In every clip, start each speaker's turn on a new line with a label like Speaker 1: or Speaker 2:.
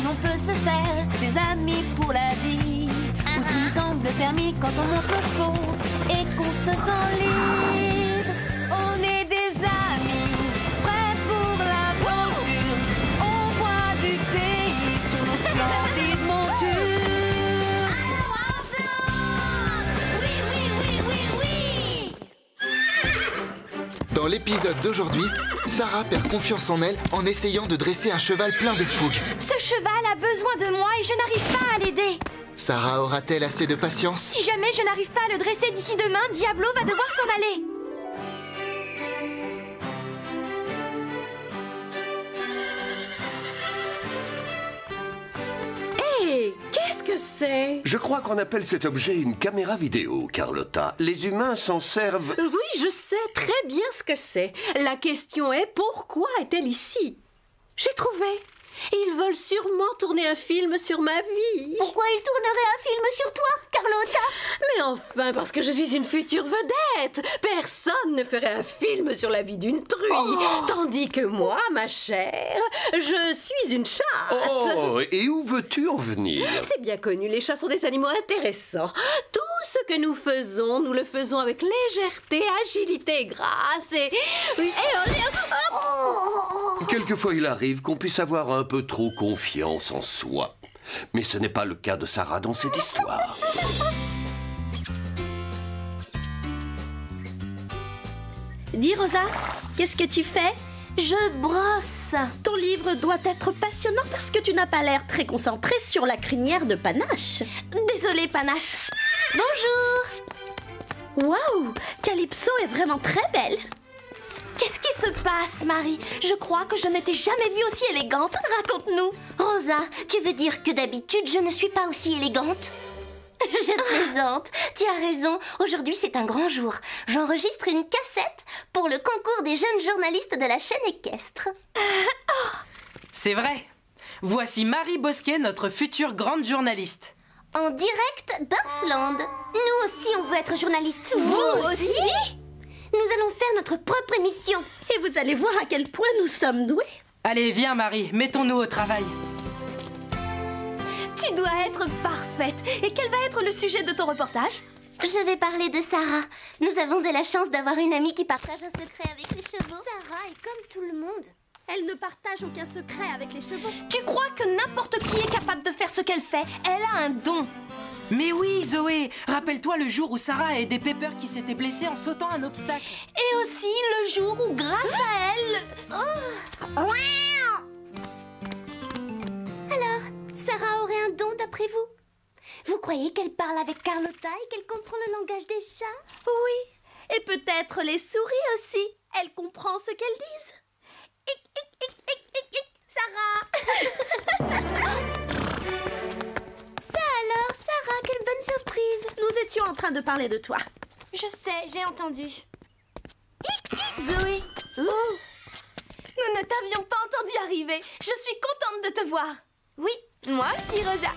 Speaker 1: on peut se faire des amis pour la vie, où tout nous semble permis quand on monte aux chevaux et qu'on se sent libre. On est des amis, prêts pour l'aventure. On voit du pays sur nos splendides montures.
Speaker 2: Dans l'épisode d'aujourd'hui, Sarah perd confiance en elle en essayant de dresser un cheval plein de fougue.
Speaker 3: Ce cheval a besoin de moi et je n'arrive pas à l'aider.
Speaker 2: Sarah aura-t-elle assez de patience?
Speaker 3: Si jamais je n'arrive pas à le dresser d'ici demain, Diablo va devoir s'en aller.
Speaker 4: Hé, qu'est-ce que c'est?
Speaker 5: Je crois qu'on appelle cet objet une caméra vidéo, Carlotta. Les humains s'en servent...
Speaker 4: Oui, je sais très bien ce que c'est. La question est, pourquoi est-elle ici? J'ai trouvé. Ils veulent sûrement tourner un film sur ma vie.
Speaker 6: Pourquoi ils tourneraient un film sur toi, Carlotta?
Speaker 4: Mais enfin, parce que je suis une future vedette. Personne ne ferait un film sur la vie d'une truie. Tandis que moi, ma chère, je suis une chatte.
Speaker 5: Oh, et où veux-tu en venir?
Speaker 4: C'est bien connu, les chats sont des animaux intéressants. Tout ce que nous faisons, nous le faisons avec légèreté, agilité et grâce. Et
Speaker 5: Quelquefois, il arrive qu'on puisse avoir un peu trop confiance en soi. Mais ce n'est pas le cas de Sarah dans cette histoire.
Speaker 7: Dis Rosa, qu'est-ce que tu fais?
Speaker 3: Je brosse.
Speaker 7: Ton livre doit être passionnant parce que tu n'as pas l'air très concentré sur la crinière de Panache.
Speaker 3: Désolée, Panache. Bonjour.
Speaker 7: Waouh, Calypso est vraiment très belle.
Speaker 3: Qu'est-ce qui se passe, Marie? Je crois que je n'étais jamais vue aussi élégante. Raconte-nous.
Speaker 6: Rosa, tu veux dire que d'habitude, je ne suis pas aussi élégante? Je plaisante. Tu as raison. Aujourd'hui, c'est un grand jour. J'enregistre une cassette pour le concours des jeunes journalistes de la chaîne équestre.
Speaker 8: C'est vrai. Voici Marie Bosquet, notre future grande journaliste.
Speaker 6: En direct d'Arsland. Nous aussi, on veut être journalistes.
Speaker 3: Vous aussi?
Speaker 6: Nous allons faire notre propre émission.
Speaker 7: Et vous allez voir à quel point nous sommes doués.
Speaker 8: Allez, viens Marie, mettons-nous au travail.
Speaker 3: Tu dois être parfaite. Et quel va être le sujet de ton reportage?
Speaker 6: Je vais parler de Sarah. Nous avons de la chance d'avoir une amie qui partage un secret avec les chevaux. Sarah est comme tout le monde.
Speaker 7: Elle ne partage aucun secret avec les chevaux.
Speaker 3: Tu crois que n'importe qui est capable de faire ce qu'elle fait? Elle a un don.
Speaker 8: Mais oui, Zoé, rappelle-toi le jour où Sarah a aidé Pepper qui s'était blessée en sautant un obstacle.
Speaker 3: Et aussi le jour où, grâce à elle...
Speaker 6: Alors, Sarah aurait un don d'après vous? Vous croyez qu'elle parle avec Carlotta et qu'elle comprend le langage des chats?
Speaker 7: Oui, et peut-être les souris aussi. Elle comprend ce qu'elles disent. Sarah.
Speaker 6: Ça alors, Sarah, quelle bonne surprise.
Speaker 7: Nous étions en train de parler de toi.
Speaker 3: Je sais, j'ai entendu.
Speaker 6: Zoé.
Speaker 3: Oh. Nous ne t'avions pas entendu arriver. Je suis contente de te voir.
Speaker 6: Oui,
Speaker 3: Moi aussi, Rosa.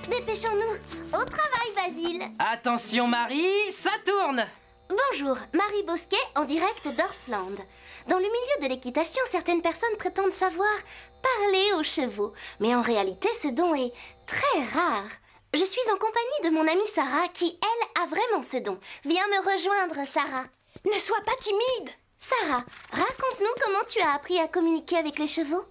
Speaker 6: dépêchons-nous. Au travail, Basile.
Speaker 8: Attention Marie, ça tourne.
Speaker 6: Bonjour, Marie Bosquet en direct d'Arsland. Dans le milieu de l'équitation, certaines personnes prétendent savoir parler aux chevaux. Mais en réalité, ce don est très rare. Je suis en compagnie de mon amie Sarah qui, elle, a vraiment ce don. Viens me rejoindre, Sarah.
Speaker 3: Ne sois pas timide.
Speaker 6: Sarah, raconte-nous comment tu as appris à communiquer avec les chevaux.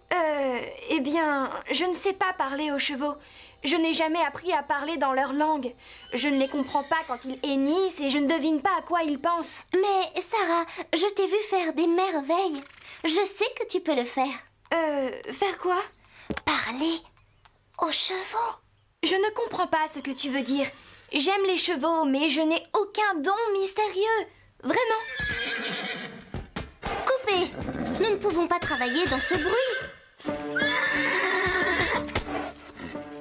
Speaker 3: Eh bien, je ne sais pas parler aux chevaux. Je n'ai jamais appris à parler dans leur langue. Je ne les comprends pas quand ils hennissent et je ne devine pas à quoi ils pensent.
Speaker 6: Mais Sarah, je t'ai vu faire des merveilles. Je sais que tu peux le faire.
Speaker 3: Faire quoi?
Speaker 6: Parler aux chevaux.
Speaker 3: Je ne comprends pas ce que tu veux dire. J'aime les chevaux, mais je n'ai aucun don mystérieux. Vraiment.
Speaker 6: Coupez. Nous ne pouvons pas travailler dans ce bruit.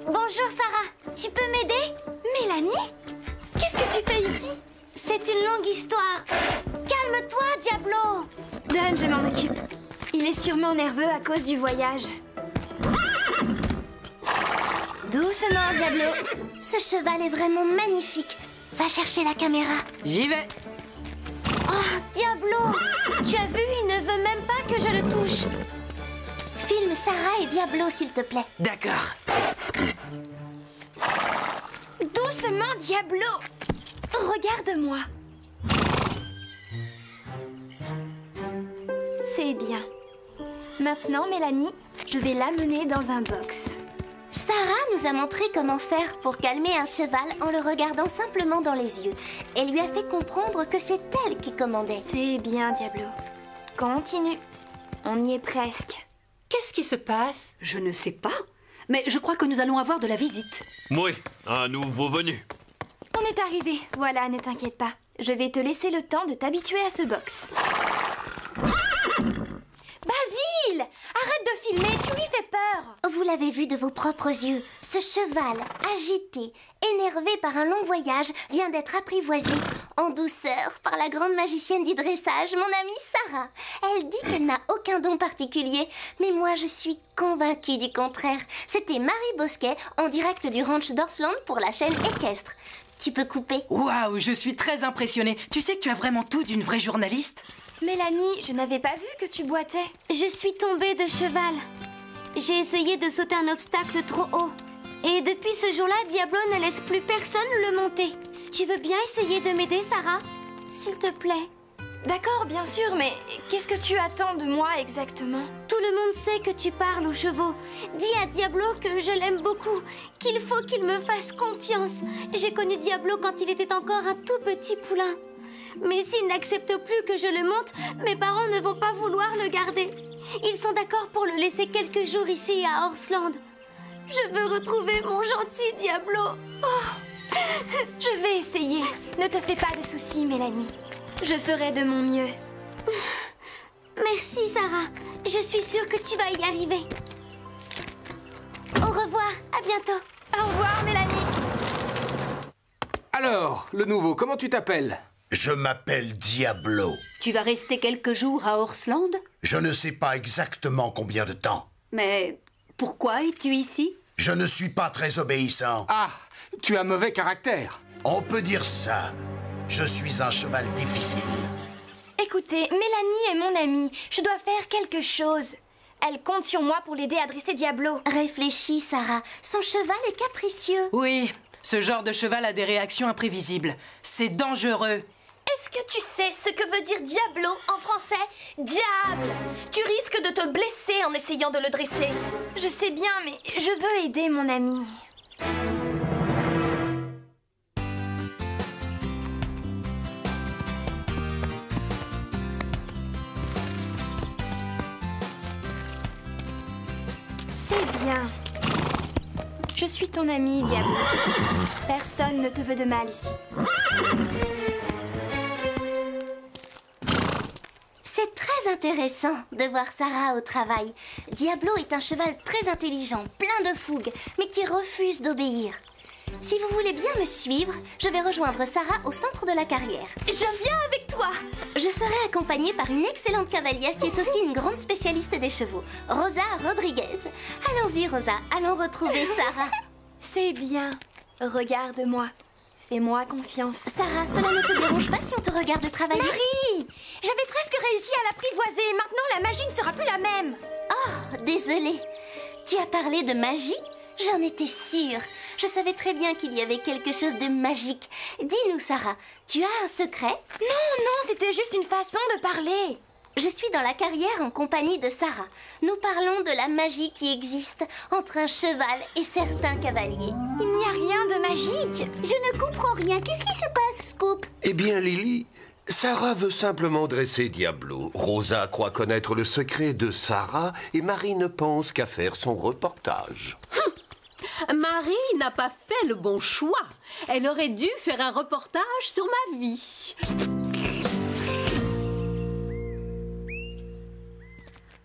Speaker 6: Bonjour Sarah, tu peux m'aider?
Speaker 3: Mélanie? Qu'est-ce que tu fais ici?
Speaker 6: C'est une longue histoire. Calme-toi, Diablo.
Speaker 3: Donne, je m'en occupe. Il est sûrement nerveux à cause du voyage. Doucement, Diablo.
Speaker 6: Ce cheval est vraiment magnifique. Va chercher la caméra.
Speaker 8: J'y vais.
Speaker 6: Oh, Diablo, tu as vu, il ne veut même pas que je le touche. Filme Sarah et Diablo, s'il te plaît.
Speaker 8: D'accord.
Speaker 3: Doucement, Diablo. Regarde-moi. C'est bien. Maintenant, Mélanie, je vais l'amener dans un box.
Speaker 6: Sarah nous a montré comment faire pour calmer un cheval en le regardant simplement dans les yeux. Elle lui a fait comprendre que c'est elle qui commandait.
Speaker 3: C'est bien, Diablo. Continue. On y est presque.
Speaker 9: Qu'est-ce qui se passe? Je ne sais pas. Mais je crois que nous allons avoir de la visite.
Speaker 10: Oui, un nouveau venu.
Speaker 3: On est arrivé. Voilà, ne t'inquiète pas. Je vais te laisser le temps de t'habituer à ce box. Basile! Arrête de filmer, tu lui fais peur!
Speaker 6: Vous l'avez vu de vos propres yeux. Ce cheval, agité, énervé par un long voyage, vient d'être apprivoisé en douceur par la grande magicienne du dressage, mon amie Sarah. Elle dit qu'elle n'a aucun don particulier, mais moi je suis convaincue du contraire. C'était Marie Bosquet en direct du ranch d'Orsland pour la chaîne équestre. Tu peux couper.
Speaker 8: Waouh, je suis très impressionnée. Tu sais que tu as vraiment tout d'une vraie journaliste?
Speaker 3: Mélanie, je n'avais pas vu que tu boitais.
Speaker 1: Je suis tombée de cheval. J'ai essayé de sauter un obstacle trop haut. Et depuis ce jour-là, Diablo ne laisse plus personne le monter. Tu veux bien essayer de m'aider, Sarah? S'il te plaît.
Speaker 3: D'accord, bien sûr, mais qu'est-ce que tu attends de moi exactement?
Speaker 1: Tout le monde sait que tu parles aux chevaux. Dis à Diablo que je l'aime beaucoup, qu'il faut qu'il me fasse confiance. J'ai connu Diablo quand il était encore un tout petit poulain. Mais s'il n'accepte plus que je le monte, mes parents ne vont pas vouloir le garder. Ils sont d'accord pour le laisser quelques jours ici à Orsland. Je veux retrouver mon gentil Diablo.
Speaker 3: Oh. Je vais essayer. Ne te fais pas de soucis, Mélanie. Je ferai de mon mieux.
Speaker 1: Merci, Sarah. Je suis sûre que tu vas y arriver. Au revoir, à bientôt.
Speaker 3: Au revoir, Mélanie.
Speaker 11: Alors, le nouveau, comment tu t'appelles?
Speaker 12: Je m'appelle Diablo.
Speaker 9: Tu vas rester quelques jours à Orsland?
Speaker 12: Je ne sais pas exactement combien de temps.
Speaker 9: Mais pourquoi es-tu ici?
Speaker 12: Je ne suis pas très obéissant.
Speaker 11: Ah, tu as mauvais caractère.
Speaker 12: On peut dire ça. Je suis un cheval difficile.
Speaker 3: Écoutez, Mélanie est mon amie. Je dois faire quelque chose. Elle compte sur moi pour l'aider à dresser Diablo.
Speaker 6: Réfléchis, Sarah. Son cheval est capricieux.
Speaker 8: Oui, ce genre de cheval a des réactions imprévisibles. C'est dangereux.
Speaker 3: Est-ce que tu sais ce que veut dire Diablo en français? Diable! Tu risques de te blesser en essayant de le dresser. Je sais bien, mais je veux aider mon ami. C'est bien. Je suis ton ami, Diablo. Personne ne te veut de mal ici.
Speaker 6: C'est très intéressant de voir Sarah au travail. Diablo est un cheval très intelligent, plein de fougue, mais qui refuse d'obéir. Si vous voulez bien me suivre, je vais rejoindre Sarah au centre de la carrière.
Speaker 3: Je viens avec toi.
Speaker 6: Je serai accompagnée par une excellente cavalière qui est aussi une grande spécialiste des chevaux, Rosa Rodriguez. Allons-y, Rosa, allons retrouver Sarah.
Speaker 3: C'est bien. Regarde-moi. Fais-moi confiance.
Speaker 6: Sarah, cela ne te dérange pas si on te regarde travailler?
Speaker 3: Marie! J'avais presque réussi à l'apprivoiser. Maintenant, la magie ne sera plus la même.
Speaker 6: Oh, désolée. Tu as parlé de magie? J'en étais sûre. Je savais très bien qu'il y avait quelque chose de magique. Dis-nous, Sarah, tu as un secret?
Speaker 3: Non, non, c'était juste une façon de parler.
Speaker 6: Je suis dans la carrière en compagnie de Sarah. Nous parlons de la magie qui existe entre un cheval et certains cavaliers.
Speaker 3: Il n'y a rien de magique.
Speaker 6: Je ne comprends rien. Qu'est-ce qui se passe, Scoop?
Speaker 5: Eh bien, Lily, Sarah veut simplement dresser Diablo. Rosa croit connaître le secret de Sarah et Marie ne pense qu'à faire son reportage.
Speaker 4: Marie n'a pas fait le bon choix. Elle aurait dû faire un reportage sur ma vie.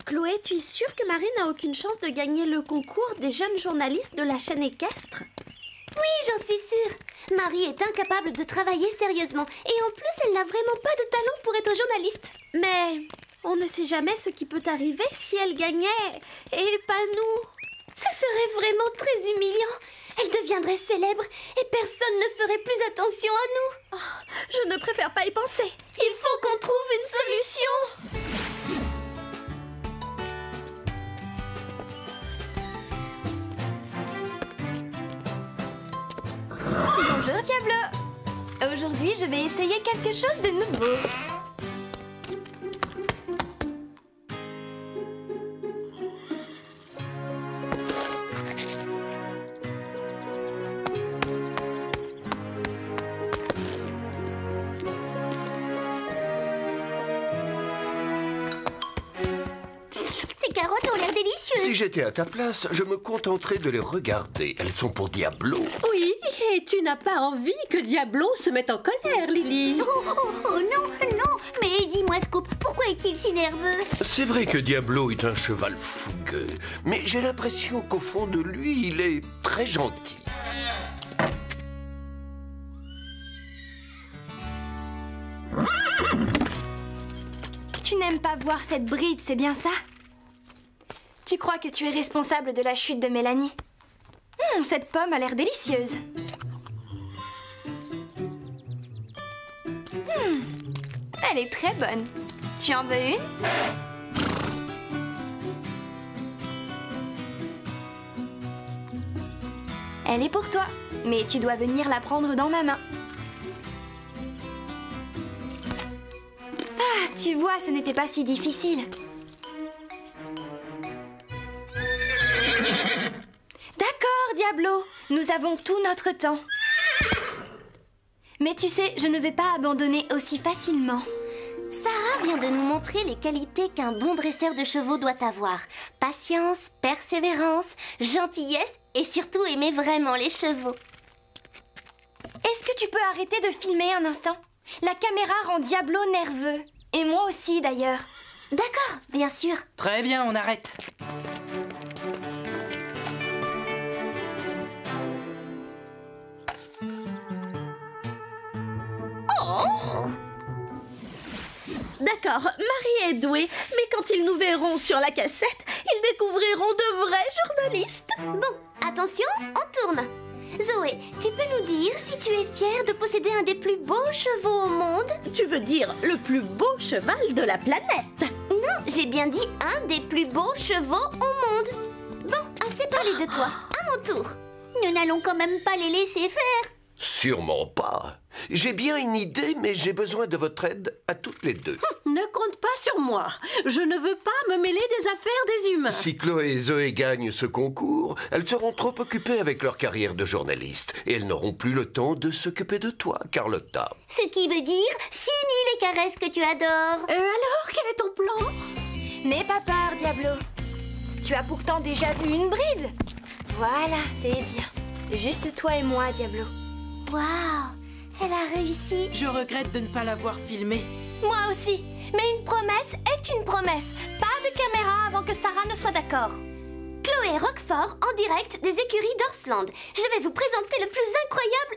Speaker 7: Chloé, tu es sûre que Marie n'a aucune chance de gagner le concours des jeunes journalistes de la chaîne équestre?
Speaker 6: Oui, j'en suis sûre. Marie est incapable de travailler sérieusement. Et en plus, elle n'a vraiment pas de talent pour être journaliste.
Speaker 7: Mais on ne sait jamais ce qui peut arriver si elle gagnait, et pas nous.
Speaker 6: Ce serait vraiment très humiliant. Elle deviendrait célèbre et personne ne ferait plus attention à nous.
Speaker 7: Oh, je ne préfère pas y penser.
Speaker 6: Il faut qu'on trouve une solution.
Speaker 3: Bonjour Diablo. Aujourd'hui, je vais essayer quelque chose de nouveau.
Speaker 6: Ces carottes ont l'air délicieuses.
Speaker 5: Si j'étais à ta place, je me contenterais de les regarder. Elles sont pour Diablo.
Speaker 4: Oui, et tu n'as pas envie que Diablo se mette en colère, Lily.
Speaker 6: Oh non, non. Mais dis-moi, Scoop, pourquoi est-il si nerveux?
Speaker 5: C'est vrai que Diablo est un cheval fougueux, mais j'ai l'impression qu'au fond de lui, il est très gentil.
Speaker 3: Tu n'aimes pas voir cette bride, c'est bien ça? Tu crois que tu es responsable de la chute de Mélanie? Cette pomme a l'air délicieuse. Elle est très bonne. Tu en veux une? Elle est pour toi, mais tu dois venir la prendre dans ma main. Ah, tu vois, ce n'était pas si difficile. D'accord, Diablo, nous avons tout notre temps. Mais tu sais, je ne vais pas abandonner aussi facilement.
Speaker 6: Sarah vient de nous montrer les qualités qu'un bon dresseur de chevaux doit avoir. Patience, persévérance, gentillesse et surtout aimer vraiment les chevaux.
Speaker 3: Est-ce que tu peux arrêter de filmer un instant? La caméra rend Diablo nerveux. Et moi aussi, d'ailleurs.
Speaker 6: D'accord, bien sûr.
Speaker 8: Très bien, on arrête.
Speaker 7: D'accord, Marie est douée, mais quand ils nous verront sur la cassette, ils découvriront de vrais journalistes.
Speaker 6: Bon, attention, on tourne. Zoé, tu peux nous dire si tu es fière de posséder un des plus beaux chevaux au monde?
Speaker 7: Tu veux dire le plus beau cheval de la planète?
Speaker 6: Non, j'ai bien dit un des plus beaux chevaux au monde. Bon, assez parlé de toi. À mon tour. Nous n'allons quand même pas les laisser faire.
Speaker 5: Sûrement pas. J'ai bien une idée, mais j'ai besoin de votre aide à toutes les deux.
Speaker 4: Ne compte pas sur moi. Je ne veux pas me mêler des affaires des humains.
Speaker 5: Si Chloé et Zoé gagnent ce concours, elles seront trop occupées avec leur carrière de journaliste et elles n'auront plus le temps de s'occuper de toi, Carlotta.
Speaker 6: Ce qui veut dire fini les caresses que tu adores.
Speaker 4: Alors, quel est ton plan?
Speaker 3: N'aie pas peur, Diablo. Tu as pourtant déjà vu une bride. Voilà, c'est bien. Juste toi et moi, Diablo.
Speaker 6: Waouh, elle a réussi.
Speaker 8: Je regrette de ne pas l'avoir filmé.
Speaker 3: Moi aussi. Mais une promesse est une promesse. Pas de caméra avant que Sarah ne soit d'accord.
Speaker 6: Chloé Roquefort en direct des écuries d'Orsland. Je vais vous présenter le plus incroyable...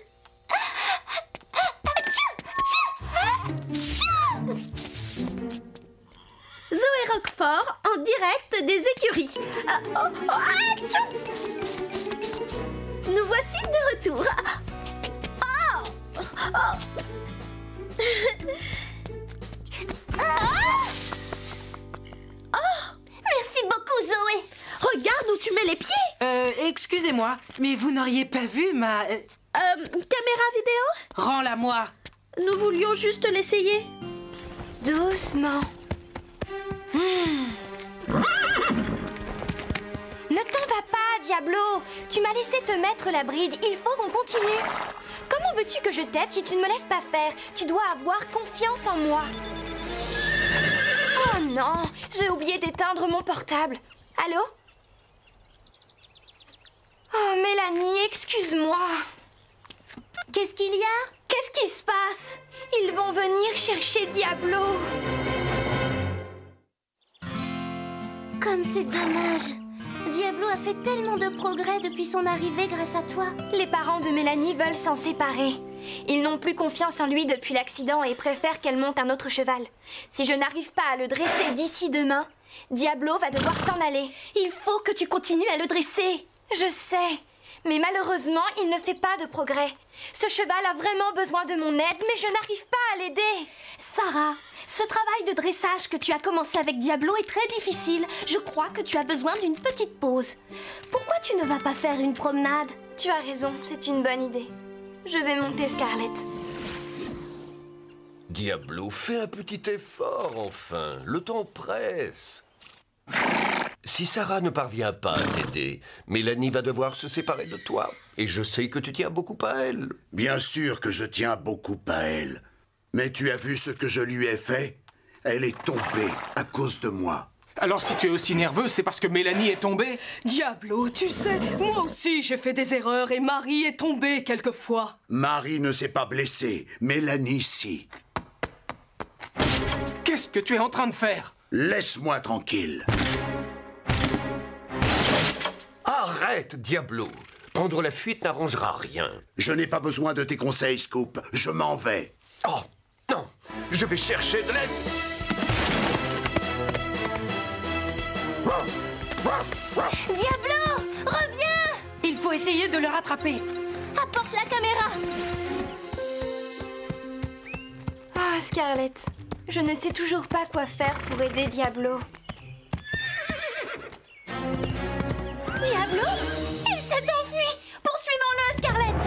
Speaker 7: Zoé Roquefort en direct des écuries. Nous voici de retour.
Speaker 6: Merci beaucoup, Zoé.
Speaker 7: Regarde où tu mets les pieds.
Speaker 8: Excusez-moi, mais vous n'auriez pas vu ma...
Speaker 7: Caméra vidéo?
Speaker 8: Rends-la-moi.
Speaker 7: Nous voulions juste l'essayer.
Speaker 3: Doucement. Ne t'en va pas, Diablo. Tu m'as laissé te mettre la bride. Il faut qu'on continue. Comment veux-tu que je t'aide si tu ne me laisses pas faire? Tu dois avoir confiance en moi. Oh non, j'ai oublié d'éteindre mon portable. Allô? Oh, Mélanie, excuse-moi.
Speaker 6: Qu'est-ce qu'il y a?
Speaker 3: Qu'est-ce qui se passe? Ils vont venir chercher Diablo.
Speaker 6: Comme c'est dommage. Diablo a fait tellement de progrès depuis son arrivée grâce à toi.
Speaker 3: Les parents de Mélanie veulent s'en séparer. Ils n'ont plus confiance en lui depuis l'accident et préfèrent qu'elle monte un autre cheval. Si je n'arrive pas à le dresser d'ici demain, Diablo va devoir s'en aller. Il faut que tu continues à le dresser. Je sais, mais malheureusement, il ne fait pas de progrès. Ce cheval a vraiment besoin de mon aide, mais je n'arrive pas à l'aider.
Speaker 7: Sarah, ce travail de dressage que tu as commencé avec Diablo est très difficile. Je crois que tu as besoin d'une petite pause. Pourquoi tu ne vas pas faire une promenade?
Speaker 3: Tu as raison, c'est une bonne idée. Je vais monter, Scarlett.
Speaker 5: Diablo, fais un petit effort, enfin. Le temps presse. Si Sarah ne parvient pas à t'aider, Mélanie va devoir se séparer de toi. Et je sais que tu tiens beaucoup à elle.
Speaker 12: Bien sûr que je tiens beaucoup à elle. Mais tu as vu ce que je lui ai fait? Elle est tombée à cause de moi.
Speaker 11: Alors si tu es aussi nerveux, c'est parce que Mélanie est tombée?
Speaker 13: Diablo, tu sais, moi aussi j'ai fait des erreurs et Marie est tombée quelquefois.
Speaker 12: Marie ne s'est pas blessée, Mélanie si.
Speaker 11: Qu'est-ce que tu es en train de faire?
Speaker 12: Laisse-moi tranquille.
Speaker 5: Arrête, Diablo. Prendre la fuite n'arrangera rien.
Speaker 12: Je n'ai pas besoin de tes conseils, Scoop. Je m'en vais.
Speaker 5: Oh, non. Je vais chercher de l'aide.
Speaker 3: Diablo, reviens!
Speaker 8: Il faut essayer de le rattraper.
Speaker 3: Apporte la caméra. Ah, Scarlett, je ne sais toujours pas quoi faire pour aider Diablo. Diablo? Il s'est enfui! Poursuivons-le, Scarlett!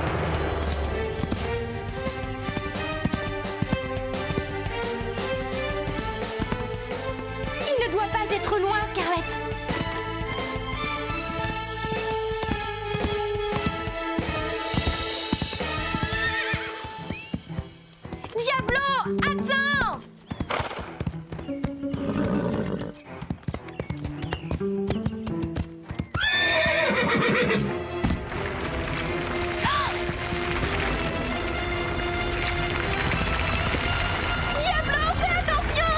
Speaker 3: Il ne doit pas être loin, Scarlett. Diablo, attends! Diablo, fais attention!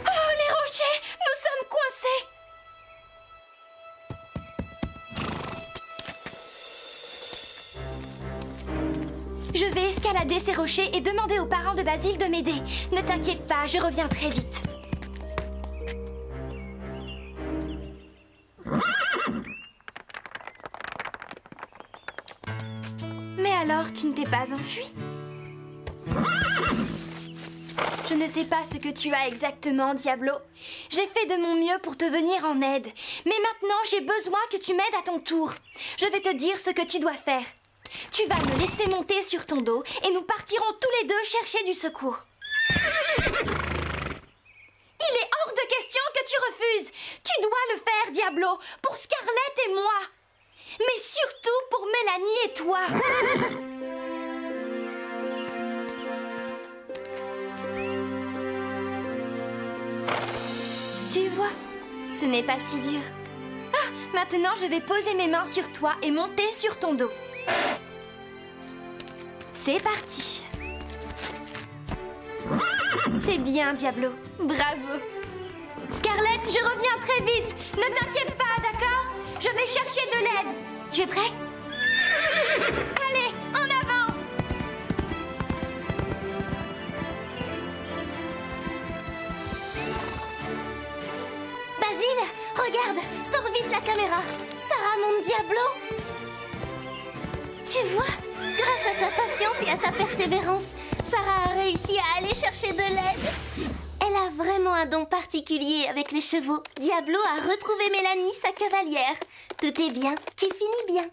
Speaker 3: Oh, les rochers! Nous sommes coincés! Je vais escalader ces rochers et demander aux parents de Basile de m'aider. Ne t'inquiète pas, je reviens très vite. Mais alors, tu ne t'es pas enfui? Je ne sais pas ce que tu as exactement, Diablo. J'ai fait de mon mieux pour te venir en aide. Mais maintenant, j'ai besoin que tu m'aides à ton tour. Je vais te dire ce que tu dois faire. Tu vas me laisser monter sur ton dos et nous partirons tous les deux chercher du secours. Il est hors de question que tu refuses. Tu dois le faire, Diablo, pour Scarlett et moi. Mais surtout pour Mélanie et toi. Tu vois, ce n'est pas si dur. Ah, maintenant je vais poser mes mains sur toi et monter sur ton dos. C'est parti. C'est bien, Diablo. Bravo. Scarlett, je reviens très vite. Ne t'inquiète pas, d'accord? Je vais chercher de l'aide. Tu es prêt? Allez, en avant! Basile, regarde, sors vite la caméra. Sarah, mon Diablo. Tu vois, grâce à sa patience et à sa persévérance, Sarah a réussi à aller chercher de l'aide. Elle a vraiment un don particulier avec les chevaux. Diablo a retrouvé Mélanie, sa cavalière. Tout est bien, qui finit bien.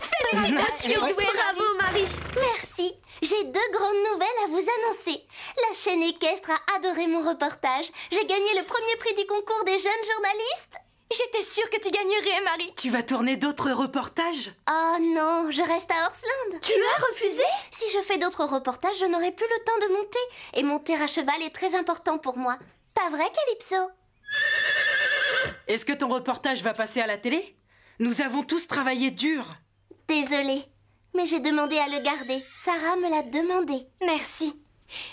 Speaker 3: Félicitations, bravo Marie. Merci. J'ai 2 grandes nouvelles à vous annoncer. La chaîne équestre a adoré mon reportage. J'ai gagné le premier prix du concours des jeunes journalistes. J'étais sûre que tu gagnerais, Marie.
Speaker 8: Tu vas tourner d'autres reportages?
Speaker 3: Oh non, je reste à Horsland.
Speaker 7: Tu as refusé?
Speaker 3: Si je fais d'autres reportages, je n'aurai plus le temps de monter. Et monter à cheval est très important pour moi. Pas vrai, Calypso?
Speaker 8: Est-ce que ton reportage va passer à la télé? Nous avons tous travaillé dur.
Speaker 3: Désolée, mais j'ai demandé à le garder. Sarah me l'a demandé. Merci.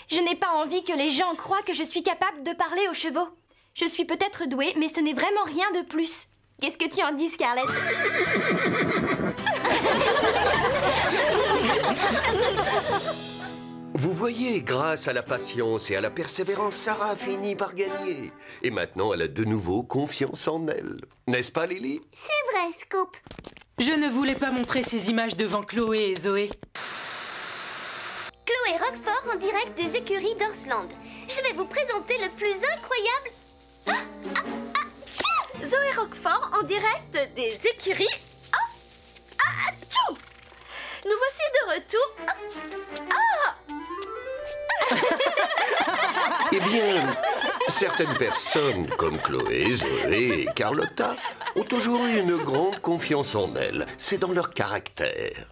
Speaker 3: Je n'ai pas envie que les gens croient que je suis capable de parler aux chevaux. Je suis peut-être douée, mais ce n'est vraiment rien de plus. Qu'est-ce que tu en dis, Scarlett?
Speaker 5: Vous voyez, grâce à la patience et à la persévérance, Sarah a fini par gagner. Et maintenant, elle a de nouveau confiance en elle. N'est-ce pas, Lily?
Speaker 3: C'est vrai, Scoop.
Speaker 8: Je ne voulais pas montrer ces images devant Chloé et Zoé.
Speaker 3: Chloé Roquefort en direct des écuries d'Horsland. Je vais vous présenter le plus incroyable...
Speaker 7: Zoé Roquefort en direct des écuries. Tchou! Nous voici de retour.
Speaker 5: Eh bien, certaines personnes, comme Chloé, Zoé et Carlotta, ont toujours eu une grande confiance en elles. C'est dans leur caractère.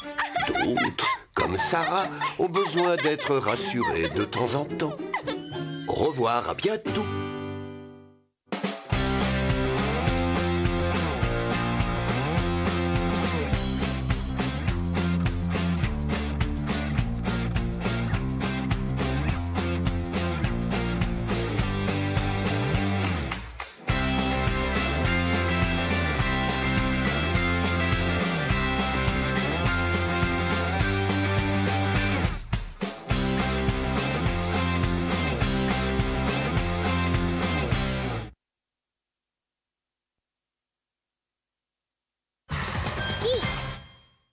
Speaker 5: D'autres, comme Sarah, ont besoin d'être rassurées de temps en temps. Au revoir, à bientôt.